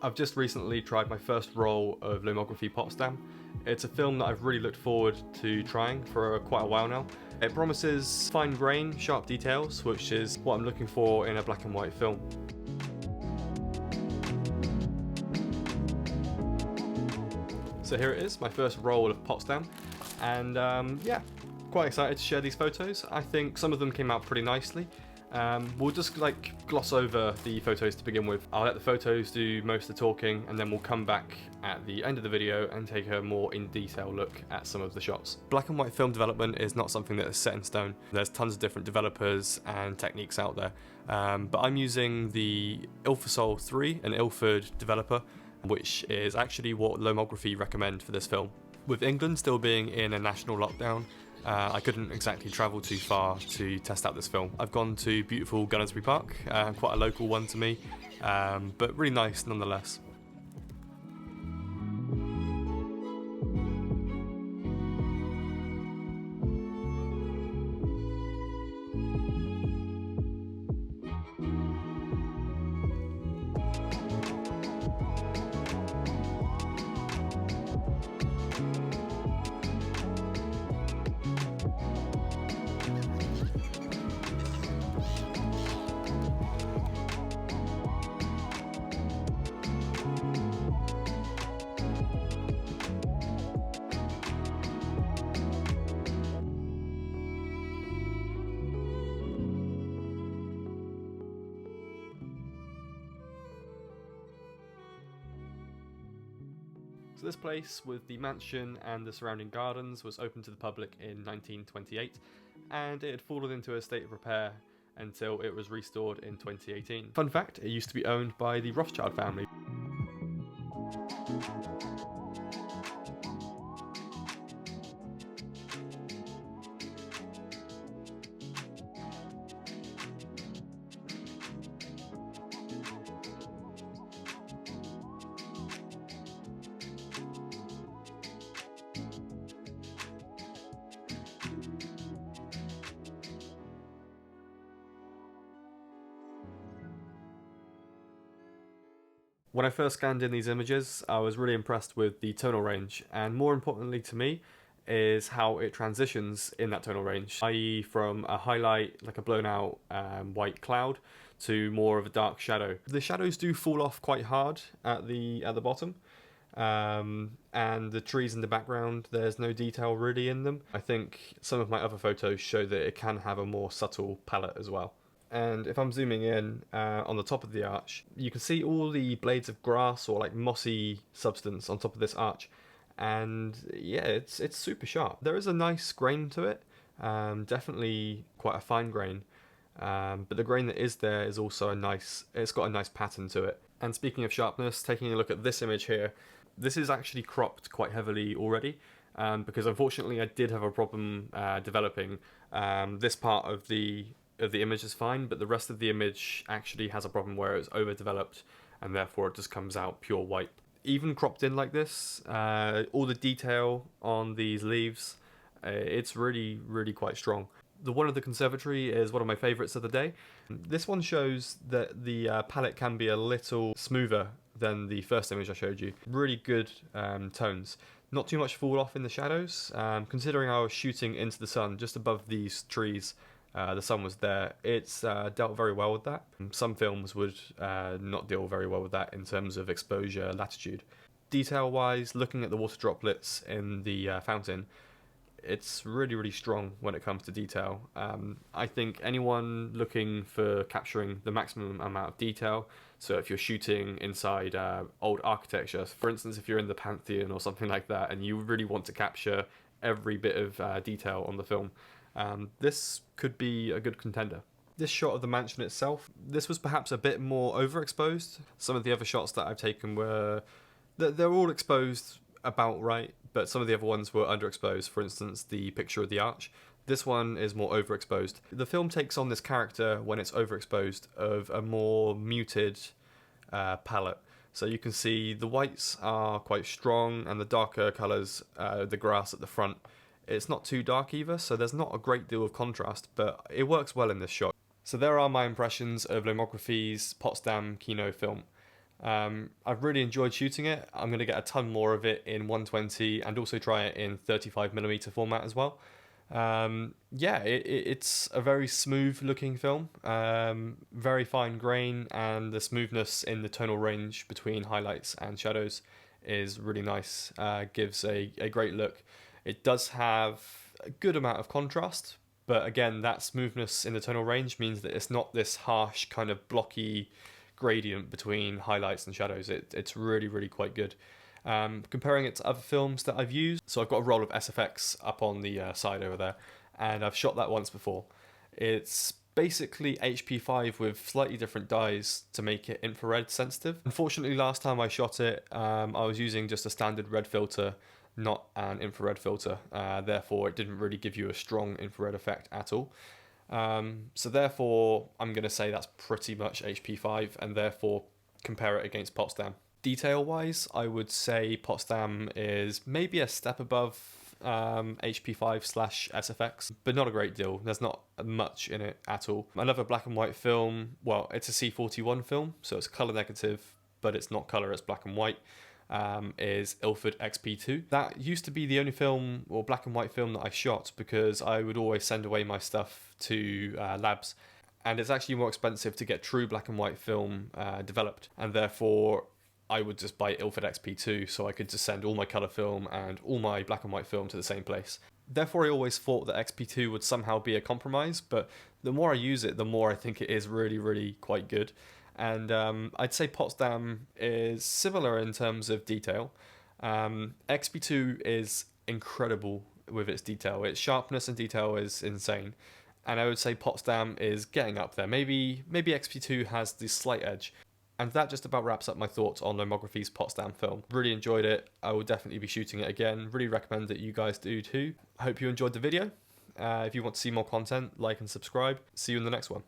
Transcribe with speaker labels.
Speaker 1: I've just recently tried my first roll of Lomography Potsdam. It's a film that I've really looked forward to trying for quite a while now. It promises fine grain, sharp details, which is what I'm looking for in a black and white film. So here it is, my first roll of Potsdam, and yeah, quite excited to share these photos. I think some of them came out pretty nicely. We'll just gloss over the photos to begin with. I'll let the photos do most of the talking, and then we'll come back at the end of the video and take a more in detail look at some of the shots. Black and white film development is not something that is set in stone. There's tons of different developers and techniques out there, but I'm using the Ilfosol 3, an Ilford developer, which is actually what Lomography recommend for this film. With England still being in a national lockdown, I couldn't exactly travel too far to test out this film. I've gone to beautiful Gunnersbury Park, quite a local one to me, but really nice nonetheless. So this place, with the mansion and the surrounding gardens, was open to the public in 1928, and it had fallen into a state of repair until it was restored in 2018. Fun fact, it used to be owned by the Rothschild family. When I first scanned in these images, I was really impressed with the tonal range, and more importantly to me is how it transitions in that tonal range, i.e. from a highlight, like a blown out white cloud, to more of a dark shadow. The shadows do fall off quite hard at the bottom, and the trees in the background, there's no detail really in them. I think some of my other photos show that it can have a more subtle palette as well. And if I'm zooming in on the top of the arch, you can see all the blades of grass or like mossy substance on top of this arch, and yeah, it's super sharp. There is a nice grain to it, definitely quite a fine grain, but the grain that is there is also it's got a nice pattern to it. And speaking of sharpness, taking a look at this image here, this is actually cropped quite heavily already, because unfortunately I did have a problem developing. This part of the image is fine, but the rest of the image actually has a problem where it's overdeveloped, and therefore it just comes out pure white. Even cropped in like this, all the detail on these leaves, it's really quite strong. The one of the conservatory is one of my favourites of the day. This one shows that the palette can be a little smoother than the first image I showed you. Really good tones. Not too much fall off in the shadows, considering I was shooting into the sun just above these trees. The sun was there. It's dealt very well with that. Some films would not deal very well with that in terms of exposure latitude. Detail wise, looking at the water droplets in the fountain, it's really strong when it comes to detail. I think anyone looking for capturing the maximum amount of detail, so if you're shooting inside old architecture, for instance if you're in the Pantheon or something like that and you really want to capture every bit of detail on the film, this could be a good contender. This shot of the mansion itself, this was perhaps a bit more overexposed. Some of the other shots that I've taken were, they're all exposed about right, but some of the other ones were underexposed. For instance, the picture of the arch. This one is more overexposed. The film takes on this character when it's overexposed of a more muted palette. So you can see the whites are quite strong, and the darker colours, the grass at the front, it's not too dark either, so there's not a great deal of contrast, but it works well in this shot. So there are my impressions of Lomography's Potsdam Kino film. I've really enjoyed shooting it. I'm going to get a ton more of it in 120 and also try it in 35mm format as well. Yeah, it's a very smooth looking film, very fine grain, and the smoothness in the tonal range between highlights and shadows is really nice. Gives a great look. It does have a good amount of contrast, but again, that smoothness in the tonal range means that it's not this harsh kind of blocky gradient between highlights and shadows. It's really, really quite good. Comparing it to other films that I've used, so I've got a roll of SFX up on the side over there, and I've shot that once before. It's basically HP5 with slightly different dyes to make it infrared sensitive. Unfortunately, last time I shot it, I was using just a standard red filter, not an infrared filter. Therefore, it didn't really give you a strong infrared effect at all. So therefore, I'm going to say that's pretty much HP5, and therefore compare it against Potsdam. Detail-wise, I would say Potsdam is maybe a step above HP5/SFX, but not a great deal. There's not much in it at all. Another black and white film, well, it's a C41 film, so it's color negative, but it's not color, it's black and white, is Ilford XP2. That used to be the only film or black and white film that I shot because I would always send away my stuff to labs. And it's actually more expensive to get true black and white film developed, and therefore I would just buy Ilford XP2 so I could just send all my colour film and all my black and white film to the same place. Therefore I always thought that XP2 would somehow be a compromise, but the more I use it, the more I think it is really, really quite good. And I'd say Potsdam is similar in terms of detail. XP2 is incredible with its detail. Its sharpness and detail is insane. And I would say Potsdam is getting up there. Maybe XP2 has the slight edge. And that just about wraps up my thoughts on Lomography's Potsdam film. Really enjoyed it. I will definitely be shooting it again. Really recommend that you guys do too. I hope you enjoyed the video. If you want to see more content, like and subscribe. See you in the next one.